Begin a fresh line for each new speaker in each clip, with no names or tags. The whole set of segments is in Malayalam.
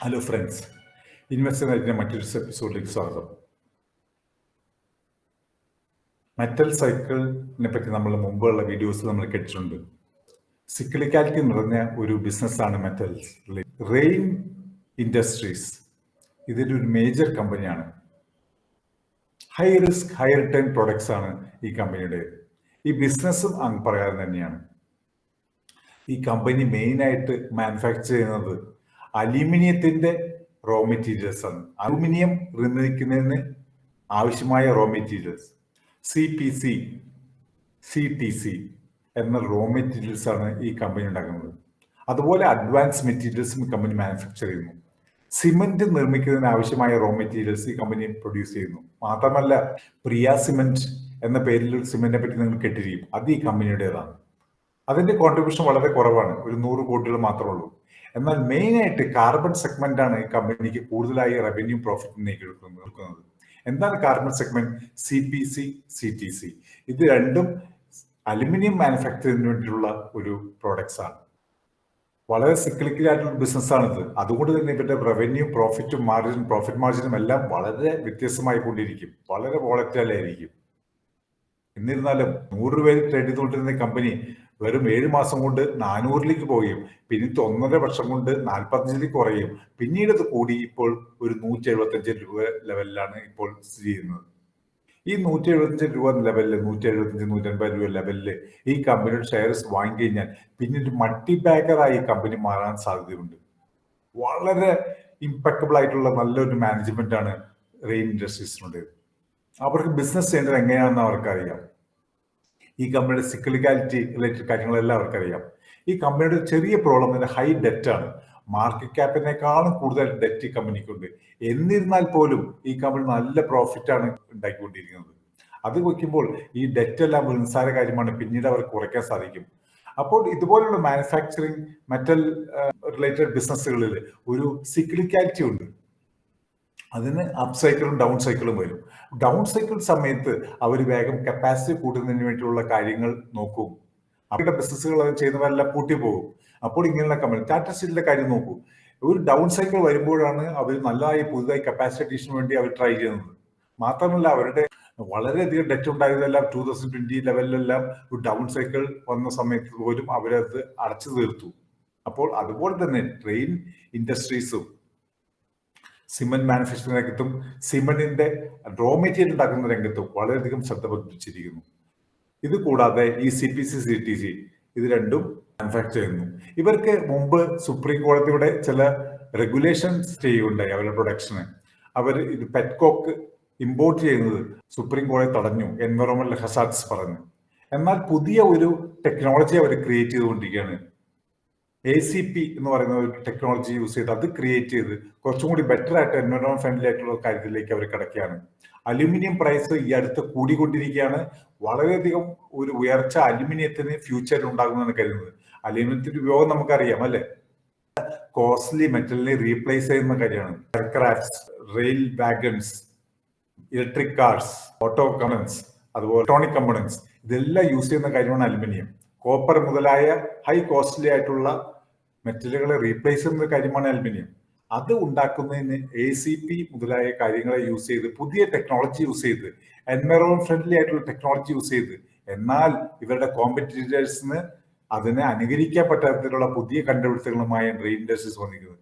ഹലോ ഫ്രണ്ട്സ്, ഇൻവെസ്റ്റർ നൈറ്റിന്റെ മറ്റൊരു എപ്പിസോഡിലേക്ക് സ്വാഗതം. മെറ്റൽ സൈക്കിളിനെ പറ്റി നമ്മൾ മുമ്പുള്ള വീഡിയോസ് നമ്മൾ കേട്ടിട്ടുണ്ട്. സിക്ലിക്കാലിറ്റി നിറഞ്ഞ ഒരു ബിസിനസ്സാണ് മെറ്റൽസ്. റെയിൻ ഇൻഡസ്ട്രീസ് ഇതിൻ്റെ ഒരു മേജർ കമ്പനിയാണ്. High risk high return products ആണ് ഈ കമ്പനിയുടെ. ഈ ബിസിനസ്സും അങ്ങ് പറയാതെ തന്നെയാണ്. ഈ കമ്പനി മെയിനായിട്ട് മാനുഫാക്ചർ ചെയ്യുന്നത് അലൂമിനിയത്തിന്റെ റോ മെറ്റീരിയൽസ് ആണ്. അലൂമിനിയം നിർമ്മിക്കുന്നതിന് ആവശ്യമായ റോ മെറ്റീരിയൽസ് CPC, CTC എന്ന റോ മെറ്റീരിയൽസ് ആണ് ഈ കമ്പനി ഉണ്ടാക്കുന്നത്. അതുപോലെ അഡ്വാൻസ് മെറ്റീരിയൽസും കമ്പനി മാനുഫാക്ചർ ചെയ്യുന്നു. സിമെന്റ് നിർമ്മിക്കുന്നതിന് ആവശ്യമായ റോ മെറ്റീരിയൽസ് ഈ കമ്പനി പ്രൊഡ്യൂസ് ചെയ്യുന്നു. മാത്രമല്ല, പ്രിയ സിമെന്റ് എന്ന പേരിൽ ഒരു സിമെന്റിനെ പറ്റി നിങ്ങൾ കേട്ടിരിക്കും. അത് ഈ കമ്പനിയുടേതാണ്. അതിന്റെ കോൺട്രിബ്യൂഷൻ വളരെ കുറവാണ്, ഒരു 100 കോടികൾ മാത്രമേ ഉള്ളൂ. എന്നാൽ മെയിനായിട്ട് കാർബൺ സെഗ്മെന്റ് ആണ് ഈ കമ്പനിക്ക് കൂടുതലായി റവന്യൂ പ്രോഫിറ്റ് നേടിയെടുക്കുന്നത്. എന്താണ് കാർബൺ സെഗ്മെന്റ്? CPC, CTC ഇത് രണ്ടും അലുമിനിയം മാനുഫാക്ചറിങ്ങിന് വേണ്ടിയിട്ടുള്ള ഒരു പ്രോഡക്ട്സ് ആണ്. വളരെ സിക്ലിക്കൽ ആയിട്ടുള്ള ബിസിനസ്സാണിത്. അതുകൊണ്ട് തന്നെ ഇവരുടെ റവന്യൂ, പ്രോഫിറ്റ് മാർജിനും എല്ലാം വളരെ വ്യത്യസ്തമായി കൊണ്ടിരിക്കും, വളരെ വോളറ്റൈൽ ആയിരിക്കും. എന്നിരുന്നാലും 100 രൂപയിൽ ട്രേഡ് ചെയ്തുകൊണ്ടിരുന്ന കമ്പനി വെറും 7 മാസം കൊണ്ട് 400ലേക്ക് പോവുകയും പിന്നീട് 1.5 വർഷം കൊണ്ട് 45ലേക്ക് കുറയും. പിന്നീട് ഇത് കൂടി ഇപ്പോൾ ഒരു 175 രൂപ ലെവലിലാണ് ഇപ്പോൾ സ്ഥിതി ചെയ്യുന്നത്. ഈ 175 രൂപ ലെവലിൽ, 175-180 രൂപ ലെവലിൽ ഈ കമ്പനിയുടെ ഷെയർസ് വാങ്ങിക്കഴിഞ്ഞാൽ പിന്നീട് മൾട്ടി ബാഗറായി ഈ കമ്പനി മാറാൻ സാധ്യതയുണ്ട്. വളരെ ഇമ്പക്കബിൾ ആയിട്ടുള്ള നല്ലൊരു മാനേജ്മെന്റ് ആണ് റെയിൻ ഇൻഡസ്ട്രീസിനുള്ളത്. അവർക്ക് ബിസിനസ് ചെയ്യേണ്ടത് എങ്ങനെയാണെന്ന് അവർക്കറിയാം. ഈ കമ്പനിയുടെ സിക്ലിക്കാലിറ്റി റിലേറ്റഡ് കാര്യങ്ങളെല്ലാം അവർക്കറിയാം. ഈ കമ്പനിയുടെ ചെറിയ പ്രോബ്ലം തന്നെ ഹൈ ഡെറ്റ് ആണ്. മാർക്കറ്റ് ക്യാപ്പിനേക്കാളും കൂടുതൽ ഡെറ്റ് ഈ കമ്പനിക്കുണ്ട്. എന്നിരുന്നാൽ പോലും ഈ കമ്പനി നല്ല പ്രോഫിറ്റാണ് ഉണ്ടാക്കിക്കൊണ്ടിരിക്കുന്നത്. അത് വയ്ക്കുമ്പോൾ ഈ ഡെറ്റ് എല്ലാം നിസ്സാര കാര്യമാണ്, പിന്നീട് അവർക്ക് കുറയ്ക്കാൻ സാധിക്കും. അപ്പോൾ ഇതുപോലുള്ള മാനുഫാക്ചറിങ്, മെറ്റൽ റിലേറ്റഡ് ബിസിനസ്സുകളിൽ ഒരു സിക്ലിക്കാലിറ്റി ഉണ്ട്. അതിന് അപ്പ് സൈക്കിളും ഡൗൺ സൈക്കിളും വരും. ഡൗൺ സൈക്കിൾ സമയത്ത് അവർ വേഗം കപ്പാസിറ്റി കൂട്ടുന്നതിന് വേണ്ടിയുള്ള കാര്യങ്ങൾ നോക്കും. അവരുടെ ബിസിനസ്സുകൾ അത് ചെയ്യുന്നവരെല്ലാം പൂട്ടിപ്പോകും. അപ്പോൾ ഇങ്ങനെയുള്ള കമ്പനി, ടാറ്റ സ്റ്റീലിന്റെ കാര്യം നോക്കൂ. ഒരു ഡൗൺ സൈക്കിൾ വരുമ്പോഴാണ് അവർ നല്ലതായി പുതുതായി കപ്പാസിറ്റി അഡീഷന് വേണ്ടി അവർ ട്രൈ ചെയ്യുന്നത്. മാത്രമല്ല, അവരുടെ വളരെയധികം ഡെറ്റ് ഉണ്ടായതെല്ലാം 2020 ലെവലിലെല്ലാം ഒരു ഡൗൺ സൈക്കിൾ വന്ന സമയത്ത് പോലും അവരത് അടച്ചു തീർത്തു. അപ്പോൾ അതുപോലെ തന്നെ ട്രെയിൻ ഇൻഡസ്ട്രീസും സിമെന്റ് മാനുഫാക്ചറിംഗ് രംഗത്തും സിമെന്റിന്റെ റോ മെറ്റീരിയൽ ഉണ്ടാക്കുന്ന രംഗത്തും വളരെയധികം ശ്രദ്ധ പതിപ്പിച്ചിരിക്കുന്നു. ഇത് കൂടാതെ ഈ CPC, CTC ഇത് രണ്ടും മാനുഫാക്ചർ ചെയ്യുന്നു. ഇവർക്ക് മുമ്പ് സുപ്രീം കോടതിയുടെ ചില റെഗുലേഷൻസ് ചെയ്യുകയുണ്ടായി അവരുടെ പ്രൊഡക്ഷന്. അവർ ഇത് പെറ്റ്കോക്ക് ഇമ്പോർട്ട് ചെയ്യുന്നത് സുപ്രീം കോടതി തടഞ്ഞു, എൻവയോൺമെന്റൽ ഹസാർഡ്സ് പറഞ്ഞു. എന്നാൽ പുതിയ ഒരു ടെക്നോളജി അവർ ക്രിയേറ്റ് ചെയ്തുകൊണ്ടിരിക്കുകയാണ്. ACP എന്ന് പറയുന്ന ഒരു ടെക്നോളജി യൂസ് ചെയ്ത് അത് ക്രിയേറ്റ് ചെയ്ത് കുറച്ചും കൂടി ബെറ്റർ ആയിട്ട് എൻവയോൺമെന്റ് ഫ്രണ്ട്ലി ആയിട്ടുള്ള കാര്യത്തിലേക്ക് അവർ കിടക്കുകയാണ്. അലുമിനിയം പ്രൈസ് ഈ അടുത്ത് കൂടിക്കൊണ്ടിരിക്കുകയാണ്. വളരെയധികം ഒരു ഉയർച്ച അലുമിനിയത്തിന് ഫ്യൂച്ചറിൽ ഉണ്ടാകുമെന്നാണ് കരുതുന്നത്. അലുമിനിയത്തിന്റെ ഉപയോഗം നമുക്കറിയാം അല്ലെ, കോസ്റ്റ്ലി മെറ്റലിനെ റീപ്ലേസ് ചെയ്യുന്ന കാര്യമാണ്. Aircrafts, rail wagons, electric cars, auto components, അതുപോലെ ഇലക്ട്രോണിക് കമ്പണൻസ് ഇതെല്ലാം യൂസ് ചെയ്യുന്ന കാര്യമാണ് അലുമിനിയം. കോപ്പർ മുതലായ ഹൈ കോസ്റ്റ്ലി ആയിട്ടുള്ള മെറ്റലുകളെ റീപ്ലേസ് ചെയ്യുന്ന കാര്യമാണ് അലുമിനിയം. അത് ഉണ്ടാക്കുന്നതിന് ACP മുതലായ കാര്യങ്ങളെ യൂസ് ചെയ്ത്, പുതിയ ടെക്നോളജി യൂസ് ചെയ്ത്, എൻവയോൺമെന്റ് ഫ്രണ്ട്ലി ആയിട്ടുള്ള ടെക്നോളജി യൂസ് ചെയ്ത്, എന്നാൽ ഇവരുടെ കോമ്പറ്റീറ്റേഴ്സിന് അതിനെ അനുകരിക്കാൻ പറ്റാത്തതിലുള്ള പുതിയ കണ്ടുപിടുത്തങ്ങളുമായി റെയിൻ ഇൻഡസ്ട്രീസ് വന്നിരിക്കുന്നത്.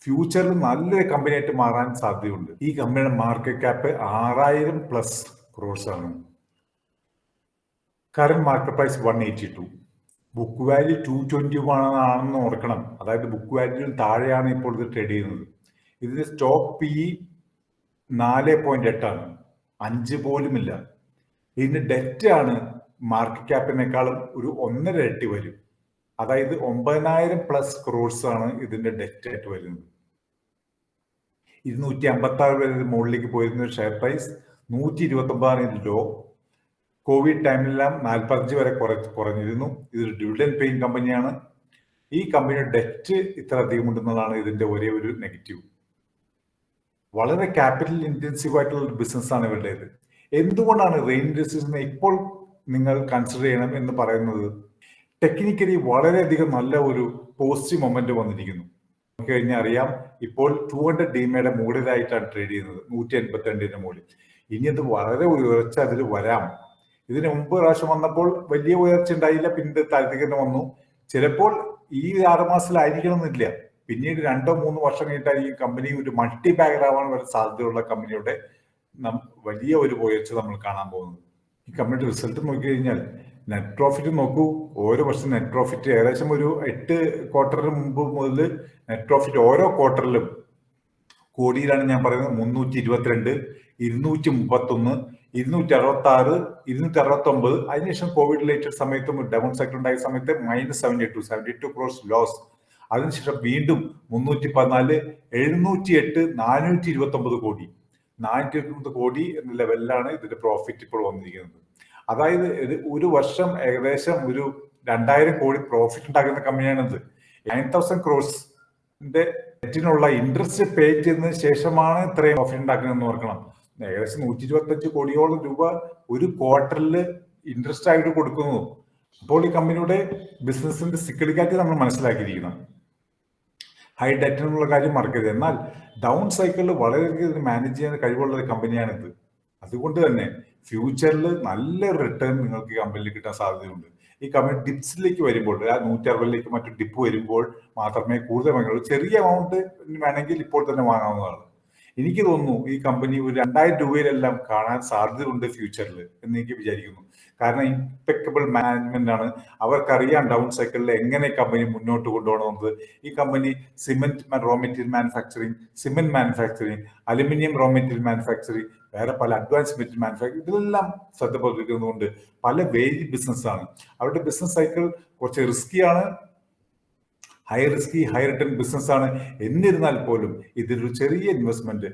ഫ്യൂച്ചറിൽ നല്ലൊരു കമ്പനിയായിട്ട് മാറാൻ സാധ്യതയുണ്ട്. ഈ കമ്പനിയുടെ മാർക്കറ്റ് ക്യാപ്പ് 6000+ ക്രോർസ് ആണ്. Current market price 182. Book value 221 ആണെന്ന് ഓർക്കണം. അതായത് ബുക്ക് വാല്യൂ താഴെയാണ് ഇപ്പോൾ ഇത് ട്രേഡ് ചെയ്യുന്നത്. ഇതിന്റെ സ്റ്റോക്ക് PE 4.8 ആണ്, 5 പോലുമില്ല. ഇതിന്റെ ഡെറ്റ് ആണ് മാർക്കറ്റ് ക്യാപ്പിനേക്കാളും ഒരു 1.5 ഇരട്ടി വരും. അതായത് 9000+ ക്രോർസ് ആണ് ഇതിന്റെ ഡെറ്റ് ആയിട്ട് വരുന്നത്. 256 വരെ മുകളിലേക്ക് പോയിരുന്ന ഷെയർ പ്രൈസ് 129 ആണ് ഇത് ലോ. കോവിഡ് ടൈമിലെല്ലാം 45 വരെ കുറഞ്ഞിരുന്നു. ഇതൊരു ഡിവിഡൻഡ് പേയിങ് കമ്പനിയാണ്. ഈ കമ്പനിയുടെ ഡെറ്റ് ഇത്ര അധികം ഉണ്ടെന്നതാണ് ഇതിന്റെ ഒരേ ഒരു നെഗറ്റീവ്. വളരെ ക്യാപിറ്റൽ ഇന്റൻസീവ് ആയിട്ടുള്ള ഒരു ബിസിനസ്സാണ് ഇവരുടേത്. എന്തുകൊണ്ടാണ് റെയിൻ ഇൻഡസ്ട്രീസിനെ ഇപ്പോൾ നിങ്ങൾ കൺസിഡർ ചെയ്യണം എന്ന് പറയുന്നത്? ടെക്നിക്കലി വളരെയധികം നല്ല ഒരു പോസിറ്റീവ് മൊമെന്റ് വന്നിരിക്കുന്നു. നമുക്ക് കഴിഞ്ഞാൽ അറിയാം, ഇപ്പോൾ 200 DMAയുടെ മുകളിലായിട്ടാണ് ട്രേഡ് ചെയ്യുന്നത്, 182 മുകളിൽ. ഇനി അത് വളരെ ഉയർച്ച അതിൽ വരാം. ഇതിന് മുമ്പ് പ്രാവശ്യം വന്നപ്പോൾ വലിയ ഉയർച്ച ഉണ്ടായില്ല, പിന്നീട് താഴത്തേക്ക് തന്നെ വന്നു. ചിലപ്പോൾ ഈ 6 മാസത്തിലായിരിക്കണം എന്നില്ല, പിന്നീട് 2-3 വർഷം കഴിഞ്ഞിട്ടാണ് ഈ കമ്പനി ഒരു മൾട്ടി ബാഗർ ആവാൻ വരെ സാധ്യതയുള്ള കമ്പനിയുടെ വലിയ ഒരു ഉയർച്ച നമ്മൾ കാണാൻ പോകുന്നത്. ഈ കമ്പനിയുടെ റിസൾട്ട് നോക്കിക്കഴിഞ്ഞാൽ നെറ്റ് പ്രോഫിറ്റ് നോക്കൂ. ഓരോ വർഷം നെറ്റ് പ്രോഫിറ്റ് ഏകദേശം ഒരു 8 ക്വാർട്ടറിന് മുമ്പ് മുതൽ നെറ്റ് പ്രോഫിറ്റ് ഓരോ ക്വാർട്ടറിലും കോടിയിലാണ് ഞാൻ പറയുന്നത്. 322, 231, 266, 269. അതിനുശേഷം കോവിഡ് റിലേറ്റഡ് സമയത്തും ഡൗൺ സൈക്കിൾ ഉണ്ടായ സമയത്ത് -72 ക്രോർസ് ലോസ്. അതിനുശേഷം വീണ്ടും 314, 708, 429 കോടി. 429 കോടി എന്ന ലെവലിലാണ് ഇതിന്റെ പ്രോഫിറ്റ് ഇപ്പോൾ വന്നിരിക്കുന്നത്. അതായത് ഇത് ഒരു വർഷം ഏകദേശം ഒരു 2000 കോടി പ്രോഫിറ്റ് ഉണ്ടാക്കുന്ന കമ്പനിയാണിത്. 9000 ക്രോർസിന്റെ നെറ്റിനുള്ള ഇൻട്രസ്റ്റ് പേ ചെയ്തതിനു ശേഷമാണ് ഇത്രയും പ്രോഫിറ്റ് ഉണ്ടാക്കുന്നതെന്ന് ഓർക്കണം. ഏകദേശം 125 കോടിയോളം രൂപ ഒരു ക്വാർട്ടറിൽ ഇൻട്രസ്റ്റ് ആയിട്ട് കൊടുക്കുന്നു. അപ്പോൾ ഈ കമ്പനിയുടെ ബിസിനസിന്റെ സിക്ലിക്കാലിറ്റി നമ്മൾ മനസ്സിലാക്കിയിരിക്കണം. ഹൈ ഡെറ്റ് എന്നുള്ള കാര്യം മറക്കരുത്. എന്നാൽ ഡൗൺ സൈക്കിളിൽ വളരെയധികം മാനേജ് ചെയ്യാൻ കഴിവുള്ള ഒരു കമ്പനിയാണിത്. അതുകൊണ്ട് തന്നെ ഫ്യൂച്ചറിൽ നല്ലൊരു റിട്ടേൺ നിങ്ങൾക്ക് ഈ കമ്പനിയിൽ കിട്ടാൻ സാധ്യതയുണ്ട്. ഈ കമ്പനി ഡിപ്സിലേക്ക് വരുമ്പോൾ, ആ 160ലേക്ക് മറ്റു ഡിപ്പ് വരുമ്പോൾ മാത്രമേ കൂടുതൽ വാങ്ങുള്ളൂ. ചെറിയ എമൗണ്ട് വേണമെങ്കിൽ ഇപ്പോൾ തന്നെ വാങ്ങാവുന്നതാണ്. എനിക്ക് തോന്നുന്നു ഈ കമ്പനി ഒരു 2000 രൂപയിലെല്ലാം കാണാൻ സാധ്യതയുണ്ട് ഫ്യൂച്ചറിൽ എന്ന് എനിക്ക് വിചാരിക്കുന്നു. കാരണം ഇംപെക്കബിൾ മാനേജ്മെന്റ് ആണ്. അവർക്കറിയാം ഡൗൺ സൈക്കിളിൽ എങ്ങനെ കമ്പനി മുന്നോട്ട് കൊണ്ടുപോകണമെന്നത്. ഈ company cement raw material manufacturing, cement manufacturing, aluminium raw material manufacturing, വേറെ പല അഡ്വാൻസ് മെറ്റീരിയൽ മാനുഫാക്ചറിങ്, ഇതിലെല്ലാം ശ്രദ്ധ പതിപ്പിക്കുന്നതുകൊണ്ട് പല വേരി ബിസിനസ് ആണ്. അവരുടെ ബിസിനസ് സൈക്കിൾ കുറച്ച് റിസ്കിയാണ്, high risky high return business ആണ്. എന്നിരുന്നാൽ പോലും ഇതിലൊരു ചെറിയ ഇൻവെസ്റ്റ്മെന്റ്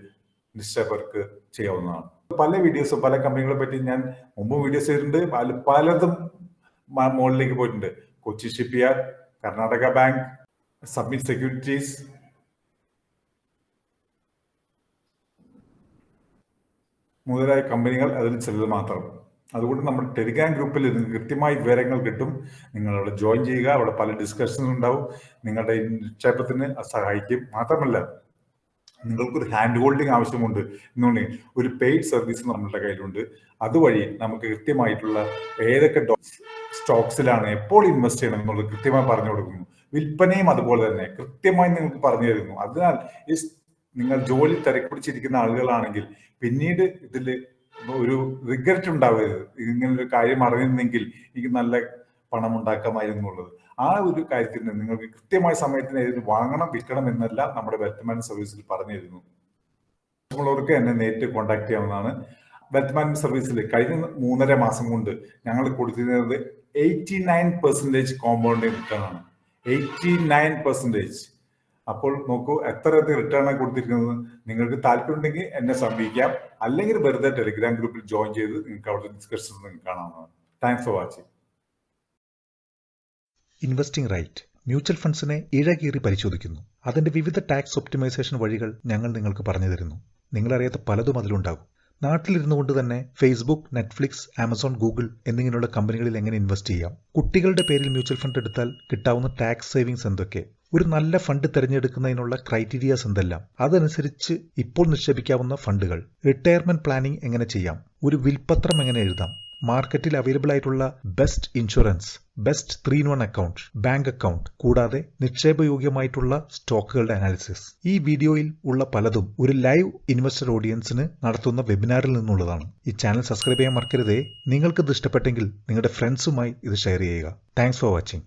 നിശ്ചയവർക്ക് ചെയ്യാവുന്നതാണ്. പല വീഡിയോസും പല കമ്പനികളെ പറ്റി ഞാൻ മുമ്പ് വീഡിയോസ് ചെയ്തിട്ടുണ്ട്. പലതും മുകളിലേക്ക് പോയിട്ടുണ്ട്. Kochi shipyard, Karnataka bank, submit securities, മുതലായ കമ്പനികൾ അതിൽ ചിലത് മാത്രം. അതുകൊണ്ട് നമ്മുടെ ടെലിഗ്രാം ഗ്രൂപ്പിൽ നിങ്ങൾക്ക് കൃത്യമായി വിവരങ്ങൾ കിട്ടും. നിങ്ങൾ അവിടെ ജോയിൻ ചെയ്യുക. അവിടെ പല ഡിസ്കഷൻസ് ഉണ്ടാവും. നിങ്ങളുടെ നിക്ഷേപത്തിന് സഹായിക്കും. മാത്രമല്ല നിങ്ങൾക്കൊരു ഹാൻഡ് ഹോൾഡിംഗ് ആവശ്യമുണ്ട് എന്നുണ്ടെങ്കിൽ ഒരു പെയ്ഡ് സർവീസ് നമ്മളുടെ കയ്യിലുണ്ട്. അതുവഴി നമുക്ക് കൃത്യമായിട്ടുള്ള ഏതൊക്കെ സ്റ്റോക്സിലാണ് എപ്പോൾ ഇൻവെസ്റ്റ് ചെയ്യണം എന്നുള്ളത് കൃത്യമായി പറഞ്ഞു കൊടുക്കുന്നു. വിൽപ്പനയും അതുപോലെ തന്നെ കൃത്യമായി നിങ്ങൾക്ക് പറഞ്ഞു തരുന്നു. അതിനാൽ ഈ നിങ്ങൾ ജോലി തിരക്കുപിടിച്ചിരിക്കുന്ന ആളുകളാണെങ്കിൽ പിന്നീട് ഇതിൽ ഒരു റിഗ്രറ്റ് ഉണ്ടാവരുത്. ഇങ്ങനൊരു കാര്യം അറിയുന്നെങ്കിൽ എനിക്ക് നല്ല പണം ഉണ്ടാക്കാമായിരുന്നു എന്നുള്ളത്. ആ ഒരു കാര്യത്തിന് നിങ്ങൾക്ക് കൃത്യമായ സമയത്തിന് ഇത് വാങ്ങണം, വിൽക്കണം എന്നല്ല നമ്മുടെ വെൽത്ത് മാനേജ്മെന്റ് സർവീസിൽ പറഞ്ഞു തരുന്നു. ഉള്ളവർക്ക് എന്നെ നേരിട്ട് കോൺടാക്ട് ചെയ്യാവുന്നതാണ്. വെൽത്ത് മാനേജ്മെന്റ് സർവീസിൽ കഴിഞ്ഞ 3.5 മാസം കൊണ്ട് ഞങ്ങൾ കൊടുത്തിരുന്നത് 89% കോമ്പൗണ്ടിങ് റിട്ടേൺ ആണ്. 89%. അപ്പോൾ നോക്കൂ എത്ര റിട്ടേൺ ആണ് കൊടുത്തിരിക്കുന്നത്. നിങ്ങൾക്ക് താല്പര്യമുണ്ടെങ്കിൽ എന്നെ സമീപിക്കാം, അല്ലെങ്കിൽ വെറുതെ ടെലിഗ്രാം ഗ്രൂപ്പിൽ ജോയിൻ ചെയ്ത് നിങ്ങൾക്ക് അവിടെ ഡിസ്കഷൻസ് നിങ്ങൾക്ക് കാണാവുന്നതാണ്. Thanks for watching.
Investing right mutual ഫണ്ട്സിനെ ഇഴകീറി പരിശോധിക്കുന്നു. അതിന്റെ വിവിധ ടാക്സ് ഒപ്റ്റിമൈസേഷൻ വഴികൾ ഞങ്ങൾ നിങ്ങൾക്ക് പറഞ്ഞു തരുന്നു. നിങ്ങളറിയാത്ത പലതും അതിലുണ്ടാകും. നാട്ടിലിരുന്നു കൊണ്ട് തന്നെ ഫേസ്ബുക്ക്, നെറ്റ്ഫ്ലിക്സ്, ആമസോൺ, ഗൂഗിൾ എന്നിങ്ങനെയുള്ള കമ്പനികളിൽ എങ്ങനെ ഇൻവെസ്റ്റ് ചെയ്യാം, കുട്ടികളുടെ പേരിൽ മ്യൂച്വൽ ഫണ്ട് എടുത്താൽ കിട്ടാവുന്ന ടാക്സ് സേവിങ്സ് എന്തൊക്കെ, ഒരു നല്ല ഫണ്ട് തിരഞ്ഞെടുക്കുന്നതിനുള്ള ക്രൈറ്റീരിയാസ് എന്തെല്ലാം, അതനുസരിച്ച് ഇപ്പോൾ നിക്ഷേപിക്കാവുന്ന ഫണ്ടുകൾ, റിട്ടയർമെന്റ് പ്ലാനിംഗ് എങ്ങനെ ചെയ്യാം, ഒരു വിൽപത്രം എങ്ങനെ എഴുതാം, മാർക്കറ്റിൽ അവൈലബിൾ ആയിട്ടുള്ള best insurance, best 3-in-1 account, bank account, കൂടാതെ നിക്ഷേപയോഗ്യമായിട്ടുള്ള സ്റ്റോക്കുകളുടെ അനാലിസിസ്. ഈ വീഡിയോയിൽ ഉള്ള പലതും ഒരു ലൈവ് ഇൻവെസ്റ്റർ ഓഡിയൻസിന് നടത്തുന്ന വെബിനാറിൽ നിന്നുള്ളതാണ്. ഈ ചാനൽ സബ്സ്ക്രൈബ് ചെയ്യാൻ മറക്കരുതേ. നിങ്ങൾക്ക് ഇത് ഇഷ്ടപ്പെട്ടെങ്കിൽ നിങ്ങളുടെ ഫ്രണ്ട്സുമായി ഇത് ഷെയർ ചെയ്യുക. Thanks for watching.